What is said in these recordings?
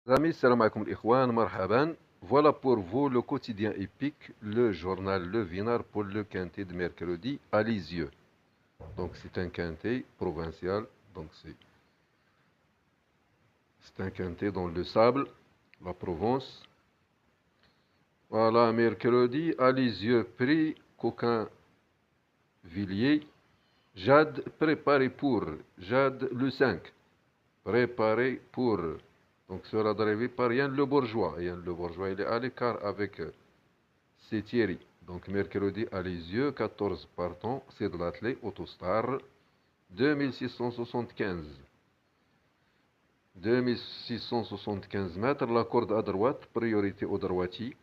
Amis, salam alaikum l'ikhwan, marhaban. Voilà pour vous le quotidien épique, le journal Le Vinard pour le quintet de mercredi à Lisieux. Donc c'est un quintet provincial, donc c'est un quintet dans le sable, la Provence. Voilà, mercredi à Lisieux, prix Coquin-Villiers. Jade préparé pour, Jade le 5, préparé pour. Donc sera drivé par Yann Le Bourgeois. Yann Le Bourgeois, il est à l'écart avec c'est Thierry. Donc mercredi à Lisieux, 14 partants, c'est de l'athlète Autostar, 2675. 2675 mètres, la corde à droite, priorité au droitier.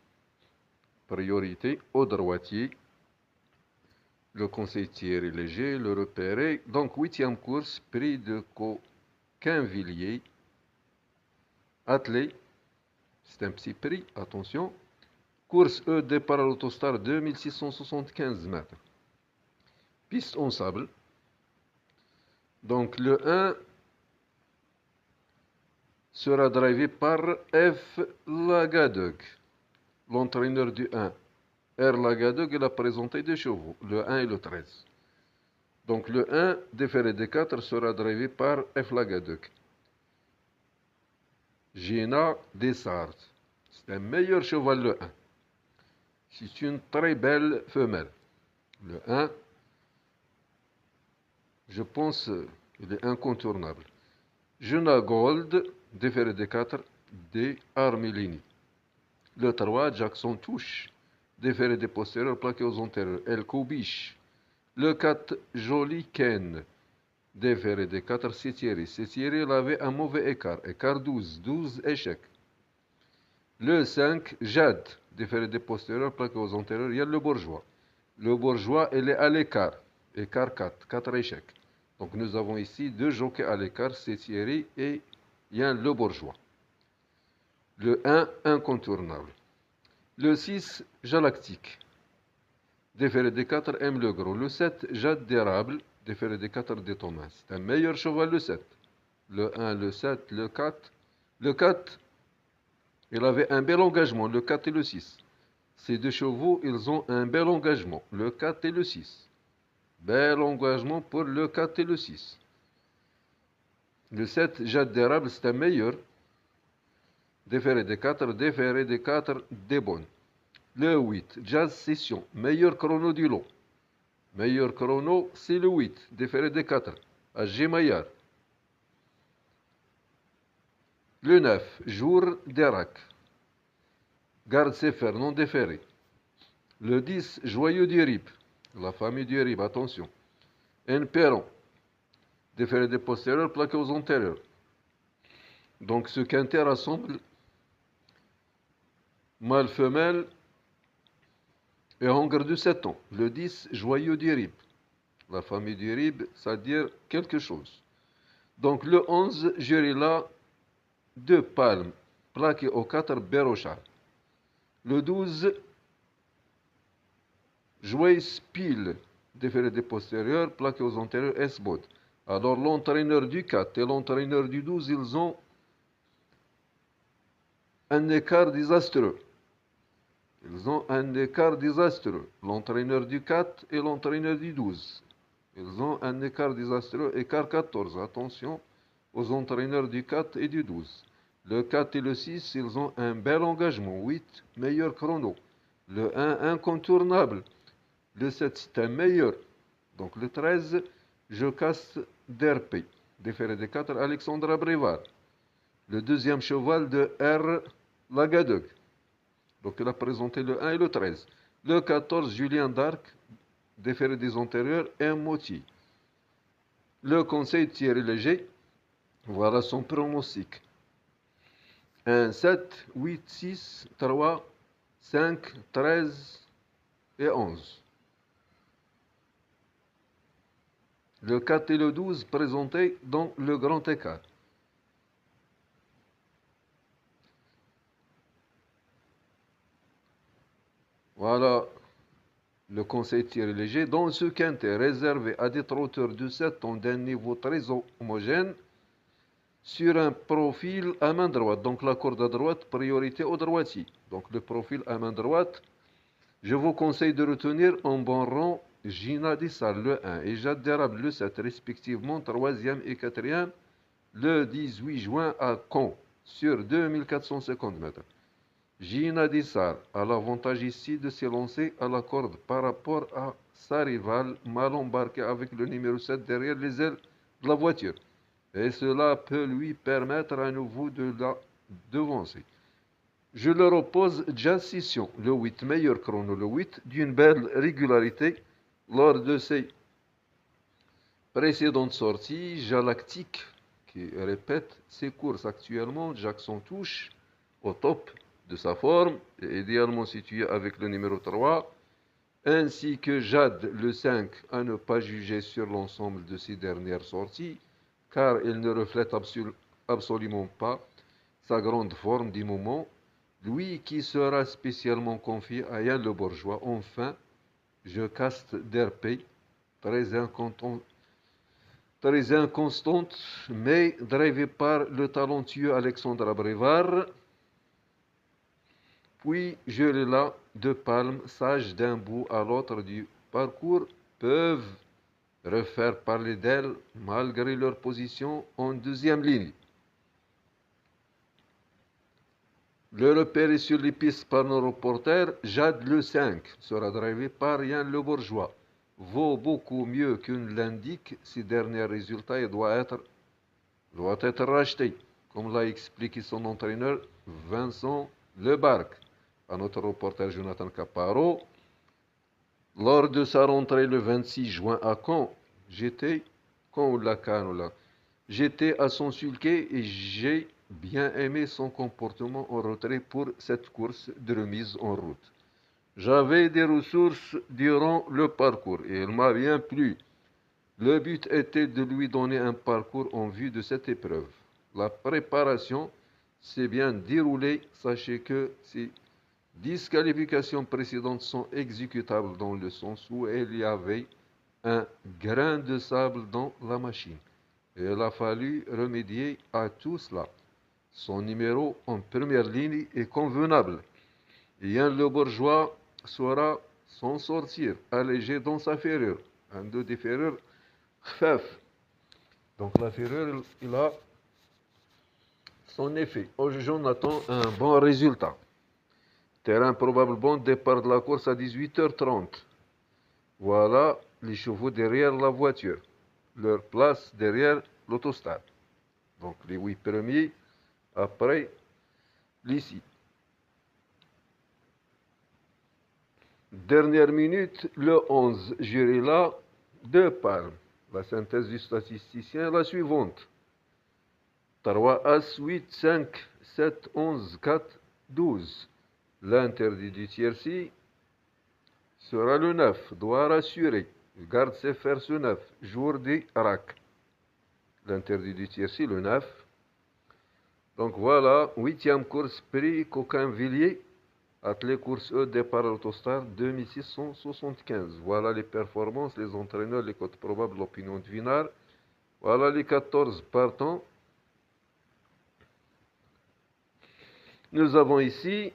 Priorité au droitier. Le conseil Thierry Léger, le repéré. Donc huitième course, prix de Coquinvilliers. Athlète, c'est un petit prix, attention. Course E, départ à l'Autostar, 2675 mètres. Piste en sable. Donc le 1 sera drivé par F. Lagadog, l'entraîneur du 1. R. Lagadog, il a présenté deux chevaux, le 1 et le 13. Donc le 1, déféré des 4, sera drivé par F. Lagadog. Gina Dessart, c'est un meilleur cheval le 1. C'est une très belle femelle. Le 1, je pense, il est incontournable. Juna Gold, déféré des 4, D. Armelini. Le 3, Jackson Touche, déféré des postérieurs, plaqué aux antérieurs, El Koubiche. Le 4, Joli Ken, déféré des 4, c'est Thierry. C'est Thierry, il avait un mauvais écart, écart 12, 12 échecs. Le 5, Jade, déféré des postérieurs, plaqué aux antérieurs, il y a le bourgeois. Le bourgeois, il est à l'écart, écart 4, 4 échecs. Donc nous avons ici deux jockeys à l'écart, c'est Thierry et Yann Le Bourgeois. Le 1, incontournable. Le 6, Jalactique, déféré des 4, M. Le Gros. Le 7, Jade d'érable, déféré des 4, des Thomas. C'est un meilleur cheval, le 7. Le 1, le 7, le 4. Le 4, il avait un bel engagement, le 4 et le 6. Ces deux chevaux, ils ont un bel engagement, le 4 et le 6. Bel engagement pour le 4 et le 6. Le 7, Jade d'érable, c'est un meilleur. Déféré des 4, déféré des 4, des bonnes. Le 8, Jazz Session, meilleur chrono du lot. Meilleur chrono, c'est le 8, déféré des 4, à Gemaillard. Le 9, Jour d'Irak. Garde Sefer, non déféré. Le 10, Joyeux du Rib. La famille du Rib, attention. Un Perron, déféré des postérieurs, plaqué aux antérieurs. Donc ce quintet rassemble mâle-femelle et hongre de 7 ans. Le 10, Joyeux du Rib. La famille du Rib, c'est-à-dire quelque chose. Donc le 11, Jérila, 2 palmes, plaqué au 4, Bérochard. Le 12, Joyce Pile, déféré des postérieurs, plaqué aux antérieurs, S-Bod. Alors l'entraîneur du 4 et l'entraîneur du 12, ils ont un écart désastreux. Ils ont un écart désastreux. L'entraîneur du 4 et l'entraîneur du 12. Ils ont un écart désastreux, écart 14. Attention aux entraîneurs du 4 et du 12. Le 4 et le 6, ils ont un bel engagement. 8, meilleur chrono. Le 1, incontournable. Le 7, c'est un meilleur. Donc le 13, je casse d'RP. Déféré des 4, Alexandra Brevard. Le deuxième cheval de R. Lagadog. Donc il a présenté le 1 et le 13. Le 14, Julien d'Arc. Déféré des antérieurs, un Motti. Le conseil Thierry Léger. Voilà son pronostic. 1, 7, 8, 6, 3, 5, 13 et 11. Le 4 et le 12 présentés dans le grand écart. Voilà le conseil Thierry Léger. Dans ce quintet réservé à des trotteurs de 7 ans d'un niveau très homogène, sur un profil à main droite. Donc la corde à droite, priorité au droitier. Donc le profil à main droite, je vous conseille de retenir en bon rang Gina Dissal, le 1, et Jade Derab, le 7, respectivement 3e et 4e, le 18 juin à Caen, sur 2450 mètres. Gina Dissal a l'avantage ici de s'élancer à la corde par rapport à sa rivale, mal embarquée avec le numéro 7 derrière les ailes de la voiture. Et cela peut lui permettre à nouveau de la devancer. Je leur oppose Jazz Session, le 8, meilleur chrono, le 8, d'une belle régularité lors de ses précédentes sorties. Jalactique, qui répète ses courses actuellement, Jackson Touche, au top de sa forme, et idéalement situé avec le numéro 3, ainsi que Jade, le 5, à ne pas juger sur l'ensemble de ses dernières sorties, car il ne reflète absolument pas sa grande forme du moment, lui qui sera spécialement confié à Yann Le Bourgeois. Enfin, je caste d'RP, très inconstante, mais drivé par le talentueux Alexandre Abrevard. Puis je l'ai là, de Palme, sages d'un bout à l'autre du parcours, peuvent refaire parler d'elle malgré leur position en deuxième ligne. Le repéré sur les pistes par nos reporters, Jade le 5 sera drivé par Yann Le Bourgeois. Vaut beaucoup mieux qu'une l'indique, ces derniers résultats et doit être racheté, comme l'a expliqué son entraîneur Vincent Lebarc à notre reporter Jonathan Caparo. Lors de sa rentrée le 26 juin à Caen, j'étais à son sulquet et j'ai bien aimé son comportement en retrait pour cette course de remise en route. J'avais des ressources durant le parcours et il m'a bien plu. Le but était de lui donner un parcours en vue de cette épreuve. La préparation s'est bien déroulée. Sachez que ces disqualifications précédentes sont exécutables dans le sens où il y avait un grain de sable dans la machine. Et il a fallu remédier à tout cela. Son numéro en première ligne est convenable. Yann Le Bourgeois saura s'en sortir, allégé dans sa ferrure. Un deux des ferrures, khfaf. Donc la ferrure, il a son effet. Aujourd'hui, on attend un bon résultat. Terrain probable bon départ de la course à 18h30. Voilà les chevaux derrière la voiture. Leur place derrière l'autostade. Donc les 8 premiers après l'ici. Dernière minute, le 11, Jurila de Parme. La synthèse du statisticien est la suivante. 3 As 8, 5, 7, 11, 4, 12. L'interdit du tiercé sera le 9, doit rassurer. Garde ses fers ce 9, jour des rack. L'interdit du tiercé, le 9. Donc voilà, 8e course prix Coquinvilliers. Athlée course E, départ Autostar 2675. Voilà les performances, les entraîneurs, les cotes probables, l'opinion de Vinard. Voilà les 14 partants. Nous avons ici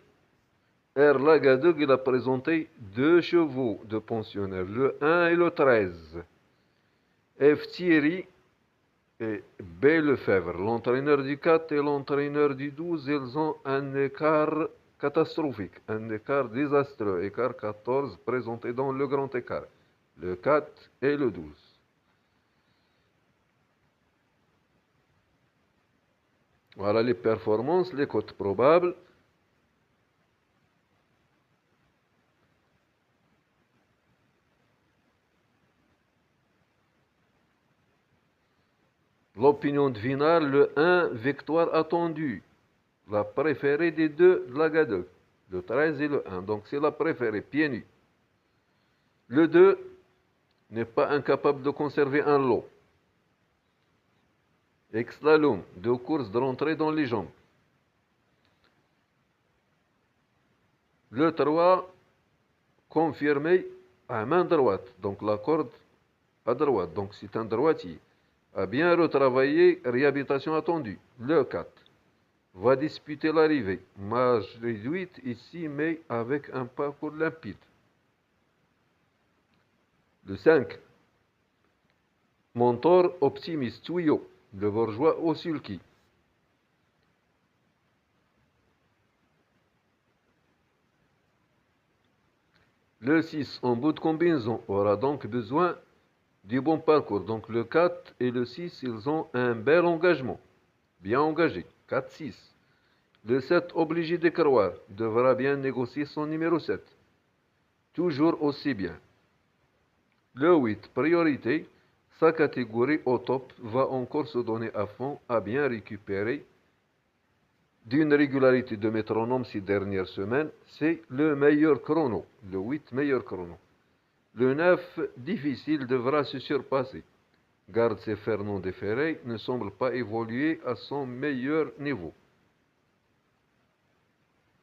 Erlagadog, il a présenté 2 chevaux de pensionnaires, le 1 et le 13. F. Thierry et B. Lefebvre, l'entraîneur du 4 et l'entraîneur du 12, ils ont un écart catastrophique, un écart désastreux, écart 14 présenté dans le grand écart, le 4 et le 12. Voilà les performances, les cotes probables. L'opinion de Vinard, le 1, victoire attendue. La préférée des deux de la Gadog. Le 13 et le 1. Donc c'est la préférée, pieds nus. Le 2 n'est pas incapable de conserver un lot. Ex-slalom, 2 courses de rentrée dans les jambes. Le 3, confirmé à main droite. Donc la corde à droite. Donc c'est un droitier. A bien retravaillé, réhabilitation attendue. Le 4 va disputer l'arrivée. Marge réduite ici, mais avec un parcours limpide. Le 5 Montor optimiste tuyau. Le bourgeois au sulky. Le 6 en bout de combinaison aura donc besoin du bon parcours. Donc le 4 et le 6, ils ont un bel engagement. Bien engagé. 4-6. Le 7 obligé de croire devra bien négocier son numéro 7. Toujours aussi bien. Le 8 priorité. Sa catégorie au top va encore se donner à fond à bien récupérer d'une régularité de métronome ces dernières semaines. C'est le meilleur chrono. Le 8 meilleur chrono. Le 9 difficile devra se surpasser. Garde ses Fernand Ferré ne semble pas évoluer à son meilleur niveau.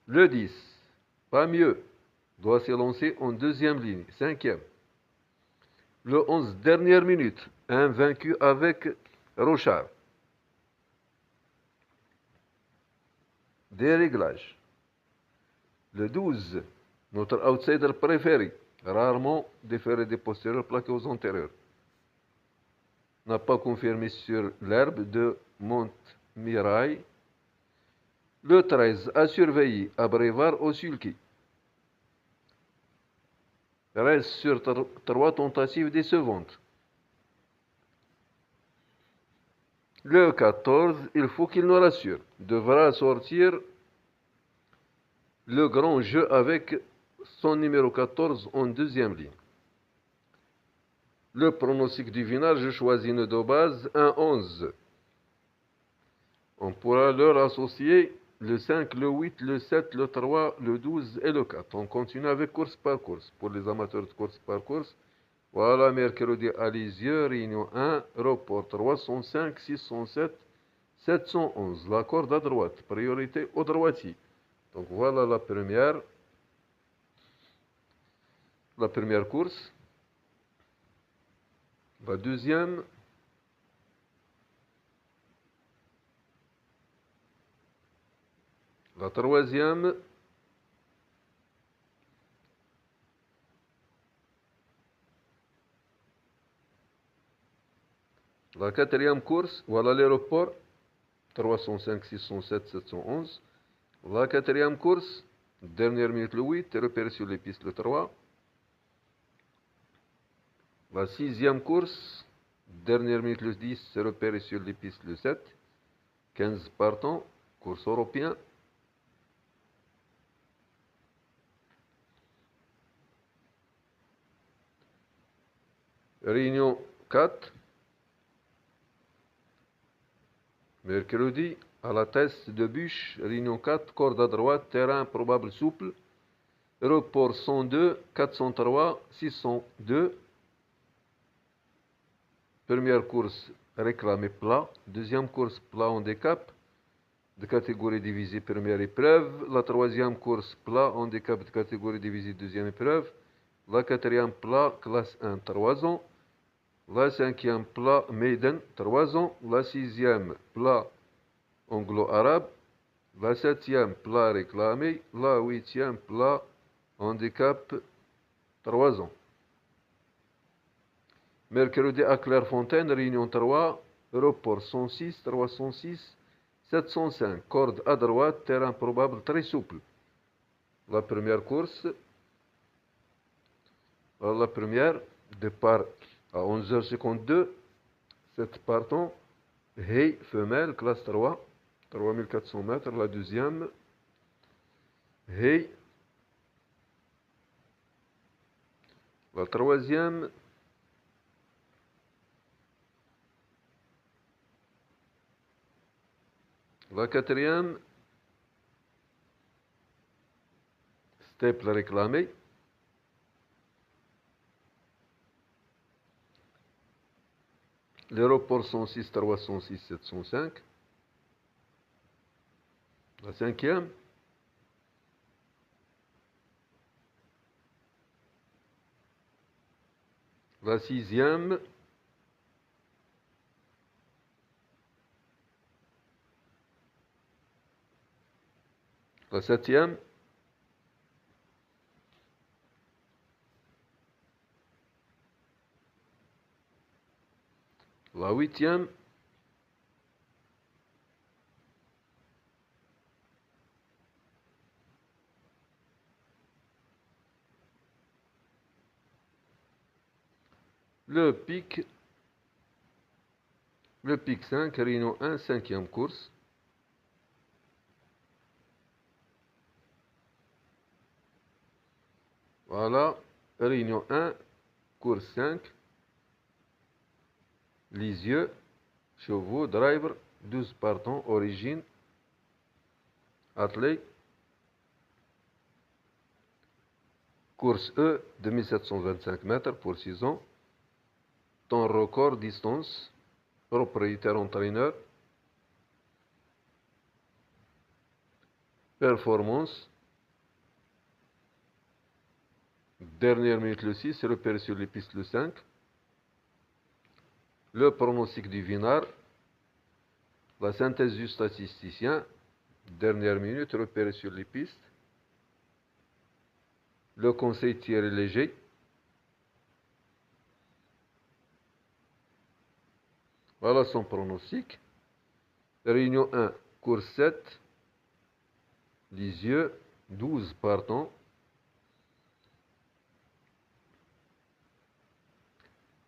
Le 10, pas mieux, doit s'élancer en deuxième ligne, cinquième. Le 11, dernière minute, invaincu avec Rochard. Déréglage. Le 12, notre outsider préféré, rarement déféré des postérieurs plaqués aux antérieurs. N'a pas confirmé sur l'herbe de Montmirail. Le 13, à surveiller, à Brévard au sulky. Reste sur 3 tentatives décevantes. Le 14, il faut qu'il nous rassure. Devra sortir le grand jeu avec son numéro 14 en deuxième ligne. Le pronostic du vinage, je choisis une de base, un 11. On pourra leur associer le 5, le 8, le 7, le 3, le 12 et le 4. On continue avec course par course. Pour les amateurs de course par course, voilà, mercredi à Lisieux, réunion 1, report 305, 607, 711. La corde à droite, priorité au droitier. Donc voilà la première course. La deuxième. La troisième. La quatrième course, voilà l'aéroport. 305, 607, 711. La quatrième course, dernière minute le 8, repéré sur les pistes le 3. La sixième course, dernière minute le 10, repéré sur les pistes le 7. 15 partants, course européen. Réunion 4. Mercredi, à la test de bûche, réunion 4, corde à droite, terrain probable souple. Report 102, 403, 602. Première course réclamée plat. Deuxième course plat handicap de catégorie divisée première épreuve. La troisième course plat handicap de catégorie divisée deuxième épreuve. La quatrième plat classe 1 3 ans. La cinquième plat maiden 3 ans. La sixième plat anglo-arabe. La septième plat réclamé. La huitième plat handicap 3 ans. Mercredi à Clairefontaine, réunion 3, report 106, 306, 705, corde à droite, terrain probable très souple. La première course, la première, départ à 11h52, 7 partants, Hey, femelle, classe 3, 3400 mètres. La deuxième, Hey, la troisième, la quatrième, Steple réclamé. Les reports 106, 306, 705. La cinquième, la sixième, La septième. La huitième. Le pic 5, réunion 1, cinquième course. Voilà, réunion 1, course 5. Lisieux, chevaux, driver, 12 partants, origine, attelé. Course E, 2725 mètres pour 6 ans. Temps record, distance, propriétaire entraîneur. Performance. Dernière minute le 6, repéré sur les pistes le 5. Le pronostic du Vinard. La synthèse du statisticien. Dernière minute, repéré sur les pistes. Le conseil tiré léger. Voilà son pronostic. Réunion 1, course 7. Lisieux, 12 partants.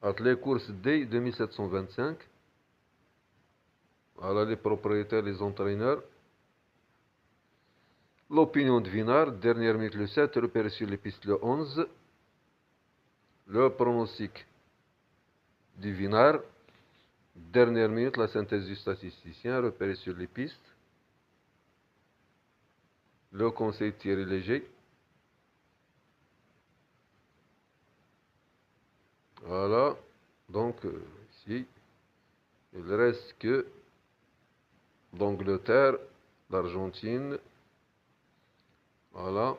Attelé course D, 2725. Voilà les propriétaires, les entraîneurs. L'opinion de Vinard, dernière minute le 7, repéré sur les pistes le 11. Le pronostic du Vinard, dernière minute, la synthèse du statisticien, repéré sur les pistes. Le conseil tiré léger. Voilà, donc ici, il reste que l'Angleterre, l'Argentine. Voilà.